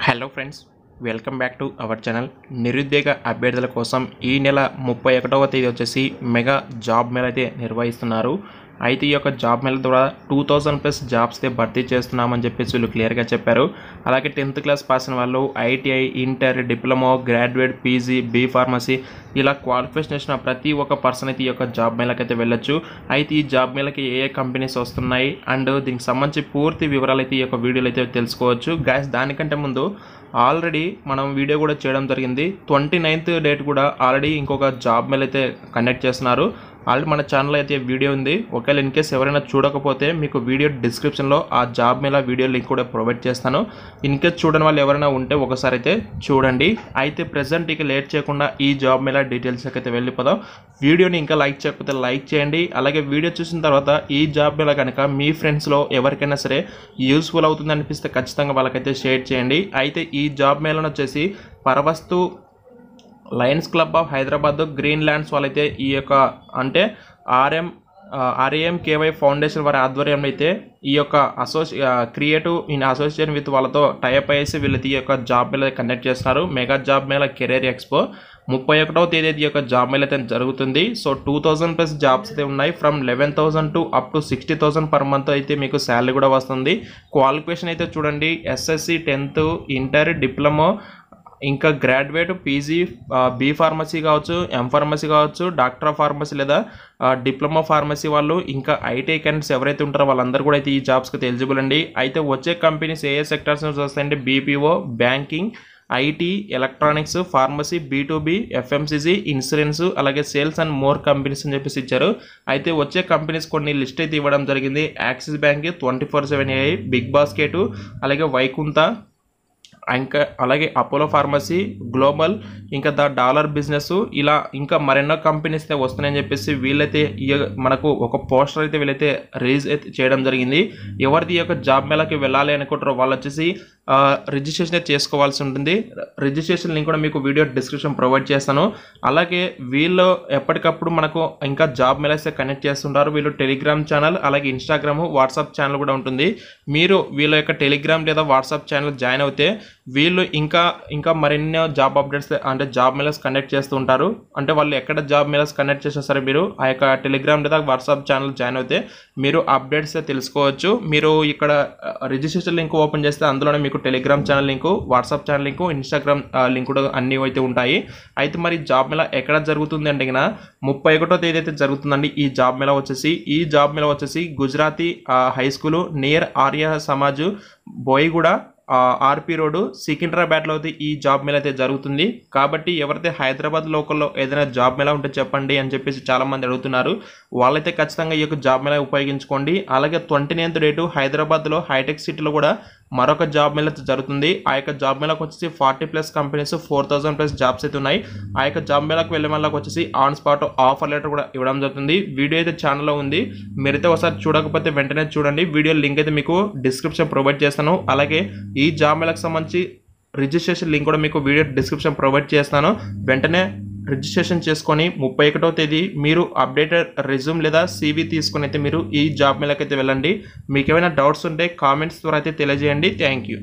Hello friends, welcome back to our channel. నిరుద్యోగ అభ్యర్థుల కోసం ఈ నెల 31వ తేదీ వచ్చేసి మెగా జాబ్ మేళ అయితే నిర్వహిస్తున్నారు. అయితే ఈ యొక్క జాబ్ మేళ ద్వారా 2000+ జాబ్స్ అయితే భర్తీ చేస్తున్నామని చెప్పేసి వీళ్ళు క్లియర్గా చెప్పారు. అలాగే 10th క్లాస్ పాస్ అయిన వాళ్ళు ITI, inter, diploma, graduate, PG, B pharmacy ఇలా క్వాలిఫికేషన్ చేసిన ప్రతి ఒక్క పర్సన్ అయితే ఈ యొక్క జాబ్ మేళకి అయితే వెళ్ళొచ్చు. అయితే ఈ జాబ్ మేళకి ఏ కంపెనీస్ వస్తున్నాయి అండ్ దీనికి సంబంధించి పూర్తి వివరాలు అయితే ఈ యొక్క వీడియోలో అయితే తెలుసుకోవచ్చు. గైస్, దానికంటే ముందు ఆల్రెడీ మనం వీడియో కూడా చేయడం జరిగింది. 29th డేట్ కూడా ఆల్రెడీ ఇంకొక జాబ్ మేళ అయితే కండక్ట్ చేస్తున్నారు. ఆల్రెడీ మన ఛానల్ అయితే వీడియో ఉంది. ఒకవేళ ఇన్ కేస్ ఎవరైనా చూడకపోతే మీకు వీడియో డిస్క్రిప్షన్లో ఆ జాబ్ మేళ వీడియో లింక్ కూడా ప్రొవైడ్ చేస్తాను. ఇన్ కేస్ చూడని వాళ్ళు ఎవరైనా ఉంటే ఒకసారి అయితే చూడండి. అయితే ప్రెసెంట్ ఇక లేట్ చేయకుండా ఈ జాబ్ మేళ డీటెయిల్స్ అయితే వెళ్ళిపోదాం. వీడియోని ఇంకా లైక్ చేయకపోతే లైక్ చేయండి. అలాగే వీడియో చూసిన తర్వాత ఈ జాబ్ మేళ కనుక మీ ఫ్రెండ్స్లో ఎవరికైనా సరే యూస్ఫుల్ అవుతుంది అనిపిస్తే ఖచ్చితంగా వాళ్ళకైతే షేర్ చేయండి. అయితే ఈ జాబ్ మేళను వచ్చేసి Paravastu Lions club of Hyderabad, green lands వాళ్ళైతే ఈ యొక్క అంటే ఆర్ఏఎంకేవై ఫౌండేషన్ వారి ఆధ్వర్యంలో అయితే ఈ యొక్క క్రియేటివ్ ఇన్ అసోసియేషన్ విత్ వాళ్ళతో టైప్ అయ్యేసి వీళ్ళైతే ఈ యొక్క జాబ్ మేళ కండక్ట్ చేస్తున్నారు. Mega job mela career expo 31వ తేదీ ఈ యొక్క జాబ్ మేళ అయితే జరుగుతుంది. సో 2000+ జాబ్స్ అయితే ఉన్నాయి. From 11,000 to up to 60,000 per month అయితే మీకు శాలరీ కూడా వస్తుంది. క్వాలిఫికేషన్ అయితే చూడండి, ఎస్ఎస్సి, 10th, ఇంటర్, డిప్లొమా, ఇంకా గ్రాడ్యుయేట్, పీజీ, బీ ఫార్మసీ కావచ్చు, ఎం ఫార్మసీ కావచ్చు, డాక్టర్ ఆఫ్ ఫార్మసీ లేదా డిప్లొమా ఫార్మసీ వాళ్ళు, ఇంకా ఐటీ క్యాండిడేట్స్ ఎవరైతే ఉంటారో వాళ్ళందరూ కూడా అయితే ఈ జాబ్స్కి ఎలిజిబుల్ అండి. అయితే వచ్చే కంపెనీస్ ఏ సెక్టర్స్ నుంచి వస్తాయంటే BPO, banking, IT, electronics, pharmacy, B2B, FMCG, insurance, అలాగే సేల్స్ అండ్ మోర్ కంపెనీస్ అని చెప్పేసి ఇచ్చారు. అయితే వచ్చే కంపెనీస్ కొన్ని లిస్ట్ అయితే ఇవ్వడం జరిగింది. యాక్సిస్ బ్యాంక్, 24/7 బిగ్ బాస్కెట్, అలాగే వైకుంఠ, ఇంకా అలాగే అపోలో ఫార్మసీ, గ్లోబల్, ఇంకా ద డాలర్ బిజినెస్, ఇలా ఇంకా మరెన్నో కంపెనీస్ అయితే వస్తున్నాయని చెప్పేసి వీళ్ళైతే మనకు ఒక పోస్టర్ అయితే వీళ్ళైతే రిలీజ్ అయితే చేయడం జరిగింది. ఎవరిది యొక్క జాబ్ మేళకి వెళ్ళాలి అనుకుంటారో వాళ్ళు వచ్చేసి రిజిస్ట్రేషన్ అయితే చేసుకోవాల్సి ఉంటుంది. రిజిస్ట్రేషన్ లింక్ కూడా మీకు వీడియో డిస్క్రిప్షన్ ప్రొవైడ్ చేస్తాను. అలాగే వీళ్ళు ఎప్పటికప్పుడు మనకు ఇంకా జాబ్ మేళ అయితే కనెక్ట్ చేస్తుంటారు. వీళ్ళు టెలిగ్రామ్ ఛానల్, అలాగే ఇన్స్టాగ్రామ్, వాట్సాప్ ఛానల్ కూడా ఉంటుంది. మీరు వీళ్ళ యొక్క టెలిగ్రామ్ లేదా వాట్సాప్ ఛానల్ జాయిన్ అవుతే వీళ్ళు ఇంకా మరెన్నో జాబ్ అప్డేట్స్ అంటే జాబ్ మేళస్ కండక్ట్ చేస్తూ ఉంటారు. అంటే వాళ్ళు ఎక్కడ జాబ్ మేళస్ కండక్ట్ చేసినా సరే మీరు ఆ యొక్క టెలిగ్రామ్ లేదా వాట్సాప్ ఛానల్ జాయిన్ అవుతే మీరు అప్డేట్స్ తెలుసుకోవచ్చు. మీరు ఇక్కడ రిజిస్ట్రేషన్ లింక్ ఓపెన్ చేస్తే అందులోనే మీకు Telegram channel link, WhatsApp channel link, Instagram link కూడా అన్నీ అయితే ఉంటాయి. అయితే మరి జాబ్ మేళ ఎక్కడ జరుగుతుంది అంటే 31వ తేదీ అయితే జరుగుతుందండి. ఈ జాబ్ మేళ వచ్చేసి Gujarati high school near Arya Samaj, Boiguda, RP road, సికింద్రాబాద్లో అయితే ఈ జాబ్ మేళ అయితే జరుగుతుంది. కాబట్టి ఎవరైతే హైదరాబాద్ లోకల్లో ఏదైనా జాబ్ మేళ ఉంటే చెప్పండి అని చెప్పేసి చాలామంది అడుగుతున్నారు. వాళ్ళైతే ఖచ్చితంగా ఈ యొక్క జాబ్ మేళ ఉపయోగించుకోండి. అలాగే 29th డేటు హైదరాబాద్లో హైటెక్ సిటీలో కూడా మరొక జాబ్ మేళ జరుగుతుంది. ఆ యొక్క జాబ్ మేళకు వచ్చేసి 40+ కంపెనీస్, 4,000+ జాబ్స్ అయితే ఉన్నాయి. ఆ యొక్క జాబ్ మేళకు వెళ్ళే వాళ్ళకి వచ్చేసి ఆన్ స్పాట్ ఆఫర్ లెటర్ కూడా ఇవ్వడం జరుగుతుంది. వీడియో అయితే ఛానల్లో ఉంది. మీరైతే ఒకసారి చూడకపోతే వెంటనే చూడండి. వీడియో లింక్ అయితే మీకు డిస్క్రిప్షన్ ప్రొవైడ్ చేస్తాను. అలాగే ఈ జాబ్ మేళకు సంబంధించి రిజిస్ట్రేషన్ లింక్ కూడా మీకు వీడియో డిస్క్రిప్షన్ ప్రొవైడ్ చేస్తాను. వెంటనే రిజిస్ట్రేషన్ చేసుకొని 31వ తేదీ మీరు అప్డేటెడ్ రెజ్యూమ్ లేదా CV తీసుకొని అయితే మీరు ఈ జాబ్ మేళకి అయితే వెళ్ళండి. మీకు ఏమైనా డౌట్స్ ఉంటే కామెంట్స్ ద్వారా అయితే తెలియజేయండి. Thank you.